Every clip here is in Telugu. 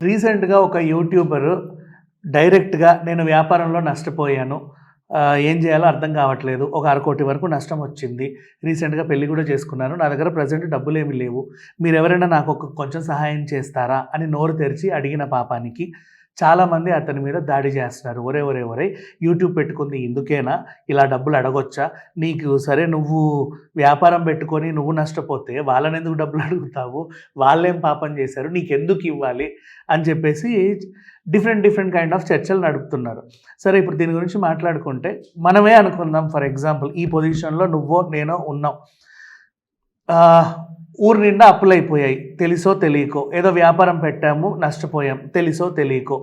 రీసెంట్‌గా ఒక యూట్యూబరు డైరెక్ట్‌గా నేను వ్యాపారంలో నష్టపోయాను. ఏం చేయాలో అర్థం కావట్లేదు. ఒక 1,00,00,000 వరకు నష్టమొచ్చింది. రీసెంట్‌గా పెళ్లి కూడా చేసుకున్నాను. నా దగ్గర ప్రెజెంట్ డబ్బులేమి లేవు. మీరెవరైనా నాకు కొంచెం సహాయం చేస్తారా? అని నోరు తెరిచి అడిగిన పాపానికి చాలామంది అతని మీద దాడి చేస్తున్నారు. ఒరేయ్! ఒరేయ్! ఒరేయ్! యూట్యూబ్ పెట్టుకుంది ఇందుకేనా? ఇలా డబ్బులు అడగొచ్చా? నీకు సరే నువ్వు వ్యాపారం పెట్టుకొని నువ్వు నష్టపోతే వాళ్ళనెందుకు డబ్బులు అడుగుతావు? వాళ్ళేం పాపం చేశారు? నీకెందుకివ్వాలి? అని చెప్పేసి డిఫరెంట్ కైండ్ ఆఫ్ చర్చలు నడుపుతున్నారు. సరే ఇప్పుడు దీని గురించి మాట్లాడుకుంటే మనమే అనుకుందాం ఫర్ ఎగ్జాంపుల్ ఈ పొజిషన్‌లో నువ్వో, నేనో ఉన్నాం. ఊరు నిండా అప్పులైపోయాయి. తెలుసో తెలియకో. ఏదో వ్యాపారం పెట్టాము, నష్టపోయాం. తెలుసో తెలియకో.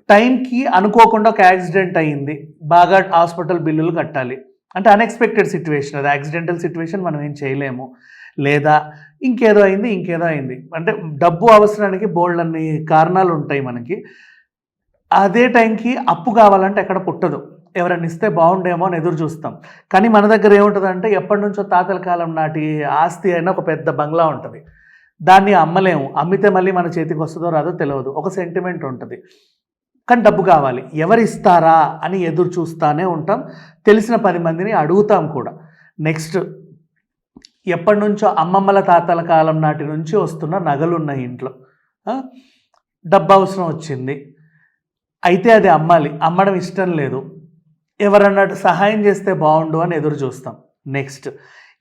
టైంకి అనుకోకుండా ఒక యాక్సిడెంట్ అయింది. బాగా హాస్పిటల్ బిల్లులు కట్టాలి. అంటే అన్‌ఎక్స్‌పెక్టెడ్ సిట్యుయేషన్ అది. యాక్సిడెంటల్ సిట్యుయేషన్ మనం ఏం చేయలేము. లేదా ఇంకేదో అయింది. అంటే డబ్బు అవసరానికి బోలెడన్ని కారణాలుంటాయి మనకి. అదే టైంకి అప్పు కావాలంటే ఎక్కడ పుట్టదు. ఎవరైనా ఇస్తే బాగుండేమో అని ఎదురు చూస్తాం. కానీ మన దగ్గర ఏముంటదంటే ఎప్పటినుంచో తాతల కాలం నాటి ఆస్తి అయిన ఒక పెద్ద బంగ్లా ఉంటది. దాన్ని అమ్మలేము. అమ్మితే మళ్ళీ మన చేతికి వస్తదో రాదో తెలవదు. ఒక సెంటిమెంట్ ఉంటది. కానీ డబ్బు కావాలి. ఎవరిస్తారా అని ఎదురు చూస్తానే ఉంటాం. తెలిసిన 10 మందిని అడుగుతాం కూడా. నెక్స్ట్ ఎప్పటినుంచో అమ్మమ్మల తాతల కాలం నాటి నుంచి వస్తున్న నగలున్నాయి ఇంట్లో. డబ్బు అవసరం వచ్చింది. అయితే అది అమ్మాలి. అమ్మడం ఇష్టం లేదు. ఎవరన్నా సహాయం చేస్తే బాగుండు అని ఎదురు చూస్తాం. నెక్స్ట్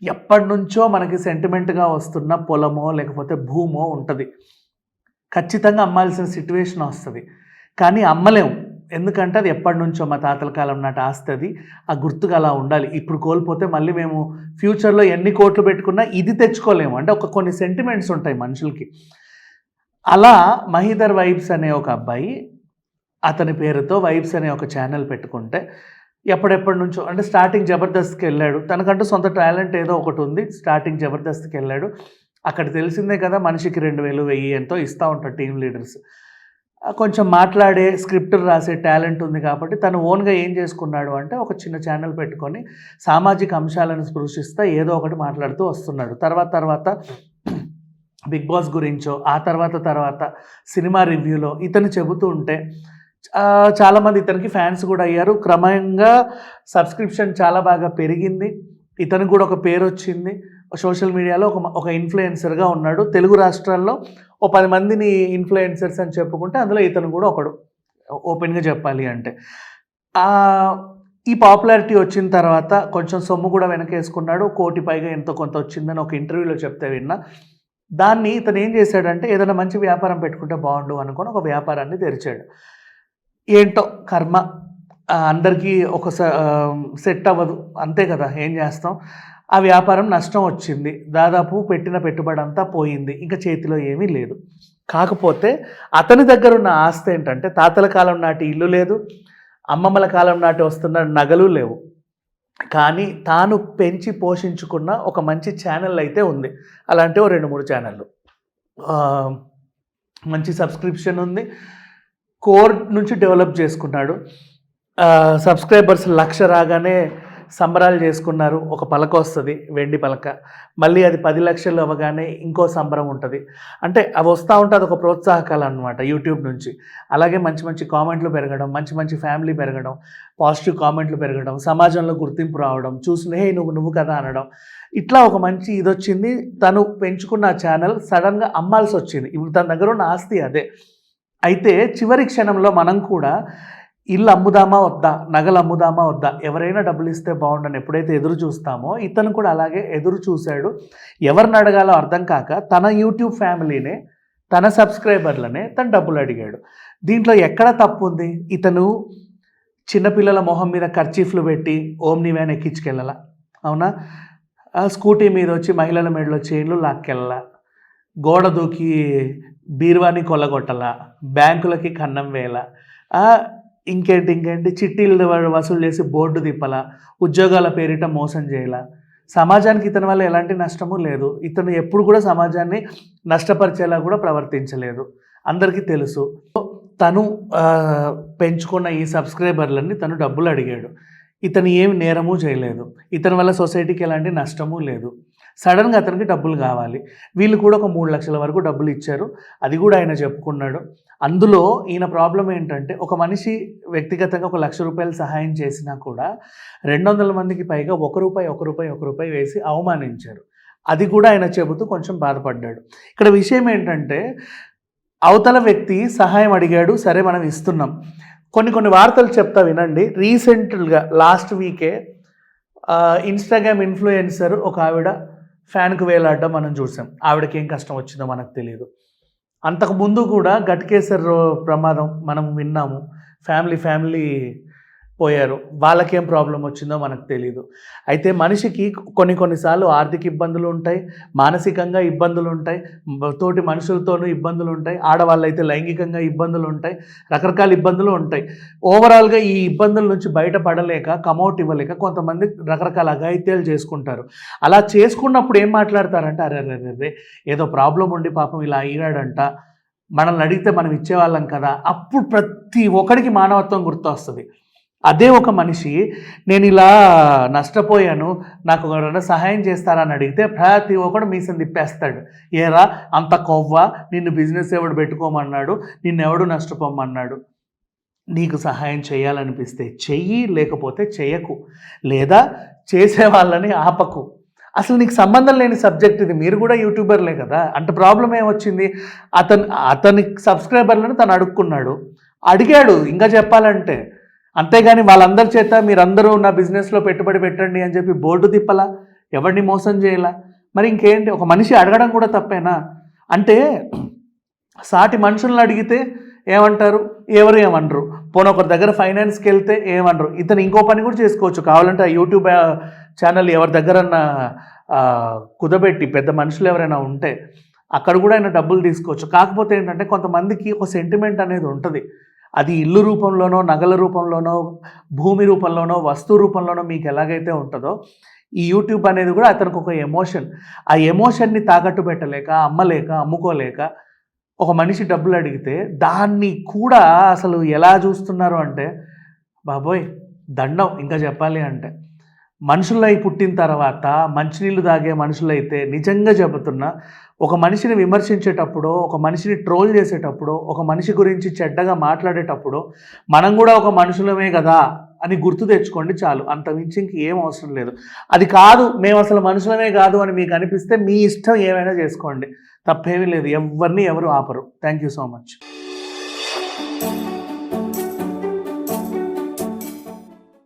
ఎప్పటినుంచో మనకి సెంటిమెంట్‌గా వస్తున్న పొలమో లేకపోతే భూమో ఉంటది. ఖచ్చితంగా అమ్మాల్సిన సిట్యుయేషన్ వస్తది. కానీ అమ్మలేము. ఎందుకంటే అది ఎప్పటినుంచో మా తాతల కాలం నాటి ఆస్తి అది. ఆ గుర్తుగా అలా ఉండాలి. ఇప్పుడు కోల్పోతే మళ్ళీ మేము ఫ్యూచర్‌లో ఎన్ని కోట్లు పెట్టుకున్నా ఇది తెచ్చుకోలేము. అంటే కొన్ని సెంటిమెంట్స్ ఉంటాయి మనుషులకి. అలా మహీధర్ వైబ్స్ అనే ఒక అబ్బాయి అతని పేరుతో వైబ్స్ అనే ఒక ఛానల్ పెట్టుకుంటే ఎప్పటి నుంచో అంటే స్టార్టింగ్ జబర్దస్త్‌కెళ్ళాడు. తనకంటూ సొంత టాలెంట్ ఏదో ఒకటి ఉంది. స్టార్టింగ్ జబర్దస్త్‌కెళ్ళాడు. అక్కడ తెలిసిందే కదా మనిషికి 2,000, 1,000 ఎంతో ఇస్తా ఉంటారు టీమ్ లీడర్స్. కొంచెం మాట్లాడే, స్క్రిప్టులు రాసే టాలెంట్ ఉంది కాబట్టి తను ఓన్‌గా ఏం చేసుకున్నాడు అంటే ఒక చిన్న ఛానల్ పెట్టుకొని సామాజిక అంశాలను స్పృశిస్తా ఏదో ఒకటి మాట్లాడుతూ వస్తున్నాడు. తర్వాత బిగ్ బాస్ గురించో, ఆ తర్వాత సినిమా రివ్యూలో ఇతను చెబుతూ ఉంటే చాలామంది ఇతనికి ఫ్యాన్స్ కూడా అయ్యారు. క్రమంగా సబ్స్క్రిప్షన్ చాలా బాగా పెరిగింది. ఇతనికి కూడా ఒక పేరొచ్చింది. సోషల్ మీడియాలో ఒక ఇన్‌ఫ్లుయెన్సర్‌గా ఉన్నాడు. తెలుగు రాష్ట్రాల్లో ఓ 10 మందిని ఇన్‌ఫ్లుయెన్సర్స్ అని చెప్పుకుంటే అందులో ఇతను కూడా ఒకడు. ఓపెన్‌గా చెప్పాలి అంటే. ఈ పాపులారిటీ వచ్చిన తర్వాత కొంచెం సొమ్ము కూడా వెనకేసుకున్నాడు. 1,00,00,000 పైగా ఎంతో కొంత వచ్చిందని ఒక ఇంటర్వ్యూలో చెప్తే విన్నా. దాన్ని ఇతను ఏం చేశాడంటే ఏదైనా మంచి వ్యాపారం పెట్టుకుంటే బాగుండు అనుకొని ఒక వ్యాపారాన్ని తెరిచాడు. ఏంటో కర్మ అందరికీ సెట్ అవ్వదు. అంతే కదా! ఏం చేస్తాం. ఆ వ్యాపారం నష్టం వచ్చింది. దాదాపు పెట్టిన పెట్టుబడంతా పోయింది. ఇంక చేతిలో ఏమీ లేదు. కాకపోతే అతని దగ్గరున్న ఆస్తి ఏంటంటే తాతల కాలం నాటి ఇల్లు లేదు. అమ్మమ్మల కాలం నాటి వస్తున్న నగలు లేవు. కానీ తాను పెంచి పోషించుకున్న ఒక మంచి ఛానల్ అయితే ఉంది. అలాంటి ఓ 2, 3 ఛానళ్ళు. మంచి సబ్స్క్రిప్షన్ ఉంది. కోర్ నుంచి డెవలప్ చేసుకున్నాడు. సబ్స్క్రైబర్స్ 1,00,000 రాగానే సంబరాలు చేసుకున్నారు. ఒక పలక వస్తది, వెండి పలక. మళ్ళీ అది 10,00,000 అవ్వగానే ఇంకో సంబరం ఉంటది. అంటే అవి వస్తూ ఉంటే అదొక ప్రోత్సాహకాలు అనమాట యూట్యూబ్ నుంచి. అలాగే మంచి కామెంట్లు పెరగడం, మంచి ఫ్యామిలీ పెరగడం, పాజిటివ్ కామెంట్లు పెరగడం, సమాజంలో గుర్తింపు రావడం, చూసిన హే నువ్వు కదా అనడం. ఇట్లా ఒక మంచి ఇదొచ్చింది. తను పెంచుకున్న ఛానల్ సడన్గా అమ్మాల్సి వచ్చింది. ఇప్పుడు తన దగ్గర ఉన్న ఆస్తి అదే. అయితే చివరి క్షణంలో మనం కూడా ఇల్లు అమ్ముదామా వద్దా, నగలు అమ్ముదామా వద్దా, ఎవరైనా డబ్బులు ఇస్తే బాగుండని ఎప్పుడైతే ఎదురు చూస్తామో ఇతను కూడా అలాగే ఎదురు చూశాడు. ఎవరిని అడగాలో అర్థం కాక తన యూట్యూబ్ ఫ్యామిలీనే, తన సబ్స్క్రైబర్లనే తను డబ్బులు అడిగాడు. దీంట్లో ఎక్కడ తప్పు ఉంది? ఇతను చిన్నపిల్లల మొహం మీద కర్చీఫ్లు పెట్టి ఓమ్ని వ్యాన్ ఎక్కించుకెళ్ళాల, అవునా? స్కూటీ మీద వచ్చి మహిళల మెడలో చైన్లు లాక్కెళ్ళాల, గోడ దూకి బీరువాని కొల్లగొట్టలా, బ్యాంకులకి కన్నం వేయాల, ఇంకేంటి చిట్టీలు వసూలు చేసి బోర్డు తిప్పలా, ఉద్యోగాల పేరిట మోసం చేయాల. సమాజానికి ఇతని వల్ల ఎలాంటి నష్టము లేదు. ఇతను ఎప్పుడు కూడా సమాజాన్ని నష్టపరిచేలా కూడా ప్రవర్తించలేదు. అందరికీ తెలుసు. తను పెంచుకున్న ఈ సబ్స్క్రైబర్లని తను డబ్బులు అడిగాడు. ఇతను ఏమి నేరము చేయలేదు. ఇతని వల్ల సొసైటీకి ఎలాంటి నష్టము లేదు. సడన్గా అతనికి డబ్బులు కావాలి. వీళ్ళు కూడా ఒక 3 లక్షల వరకు డబ్బులు ఇచ్చారు. అది కూడా ఆయన చెప్పుకున్నాడు. అందులో ఈయన ప్రాబ్లం ఏంటంటే, ఒక మనిషి వ్యక్తిగతంగా ఒక ₹1,00,000 సహాయం చేసినా కూడా 200 మందికి పైగా రూపాయి వేసి అవమానించారు. అది కూడా ఆయన చెబుతూ కొంచెం బాధపడ్డాడు. ఇక్కడ విషయం ఏంటంటే, అవతల వ్యక్తి సహాయం అడిగాడు, సరే మనం ఇస్తున్నాం. కొన్ని వార్తలు చెప్తా వినండి. రీసెంట్గా లాస్ట్ వీకే ఇన్స్టాగ్రామ్ ఇన్ఫ్లుయెన్సర్ ఒక ఆవిడ ఫ్యాన్కు వేలాడడం మనం చూసాం. ఆవిడకి ఏం కష్టం వచ్చిందో మనకు తెలియదు. అంతకుముందు కూడా ఘట్కేసర్ ప్రమాదం మనం విన్నాము. ఫ్యామిలీ పోయారు. వాళ్ళకేం ప్రాబ్లం వచ్చిందో మనకు తెలీదు. అయితే మనిషికి కొన్నిసార్లు ఆర్థిక ఇబ్బందులు ఉంటాయి, మానసికంగా ఇబ్బందులు ఉంటాయి, తోటి మనుషులతోనూ ఇబ్బందులు ఉంటాయి, ఆడవాళ్ళైతే లైంగికంగా ఇబ్బందులు ఉంటాయి, రకరకాల ఇబ్బందులు ఉంటాయి. ఓవరాల్గా ఈ ఇబ్బందుల నుంచి బయటపడలేక, కమౌట్ ఇవ్వలేక కొంతమంది రకరకాల అఘాయిత్యాలు చేసుకుంటారు. అలా చేసుకున్నప్పుడు ఏం మాట్లాడతారంటే, అరే ఏదో ప్రాబ్లం ఉండి పాపం ఇలా అయ్యాడంట, మనల్ని అడిగితే మనం ఇచ్చేవాళ్ళం కదా. అప్పుడు ప్రతి ఒక్కడికి మానవత్వం గుర్తొస్తుంది. అదే ఒక మనిషి నేను ఇలా నష్టపోయాను, నాకు ఎవరైనా సహాయం చేస్తారని అడిగితే ప్రతి ఒక్కడు మీసం తిప్పేస్తాడు. ఏరా అంత కొవ్వా, నిన్ను బిజినెస్ ఎవడు పెట్టుకోమన్నాడు, నిన్నెవడు నష్టపోమన్నాడు. నీకు సహాయం చేయాలనిపిస్తే చెయ్యి, లేకపోతే చెయ్యకు, లేదా చేసే వాళ్ళని ఆపకు. అసలు నీకు సంబంధం లేని సబ్జెక్ట్ ఇది. మీరు కూడా యూట్యూబర్లే కదా. అంటే ప్రాబ్లం ఏమొచ్చింది, అతని సబ్స్క్రైబర్లను తను అడిగాడు ఇంకా చెప్పాలంటే. అంతేగాని వాళ్ళందరి చేత మీరందరూ నా బిజినెస్లో పెట్టుబడి పెట్టండి అని చెప్పి బోర్డు తిప్పలా, ఎవరిని మోసం చేయాలా. మరి ఇంకేంటి, ఒక మనిషి అడగడం కూడా తప్పేనా? అంటే సాటి మనుషులను అడిగితే ఏమంటారు, ఎవరు ఏమనరు. పోనీ ఒకరి దగ్గర ఫైనాన్స్కి వెళ్తే ఏమనరు. ఇతను ఇంకో పని కూడా చేసుకోవచ్చు. కావాలంటే ఆ యూట్యూబ్ ఛానల్ ఎవరి దగ్గరన్నా కుదబెట్టి పెద్ద మనుషులు ఎవరైనా ఉంటే అక్కడ కూడా ఆయన డబ్బులు తీసుకోవచ్చు. కాకపోతే ఏంటంటే కొంతమందికి ఒక సెంటిమెంట్ అనేది ఉంటుంది. అది ఇల్లు రూపంలోనో, నగల రూపంలోనో, భూమి రూపంలోనో, వస్తువు రూపంలోనో మీకు ఎలాగైతే ఉంటుందో ఈ యూట్యూబ్ అనేది కూడా అతనికి ఒక ఎమోషన్. ఆ ఎమోషన్ని తాకట్టు పెట్టలేక, అమ్మలేక, అమ్ముకోలేక ఒక మనిషి డబ్బులు అడిగితే దాన్ని కూడా అసలు ఎలా చూస్తున్నారు అంటే, బాబోయ్ దండం ఇంకా చెప్పాలి అంటే. మనుషులై పుట్టిన తర్వాత మంచినీళ్ళు తాగే మనుషులైతే నిజంగా చెబుతున్నా, ఒక మనిషిని విమర్శించేటప్పుడు, ఒక మనిషిని ట్రోల్ చేసేటప్పుడు, ఒక మనిషి గురించి చెడ్డగా మాట్లాడేటప్పుడు మనం కూడా ఒక మనుషులమే కదా అని గుర్తు తెచ్చుకోండి చాలు. అంత మించి ఇంక ఏం అవసరం లేదు. అది కాదు మేము అసలు మనుషులమే కాదు అని మీకు అనిపిస్తే మీ ఇష్టం ఏమైనా చేసుకోండి, తప్పేమీ లేదు. ఎవరిని ఎవరు ఆపరు. Thank you so much.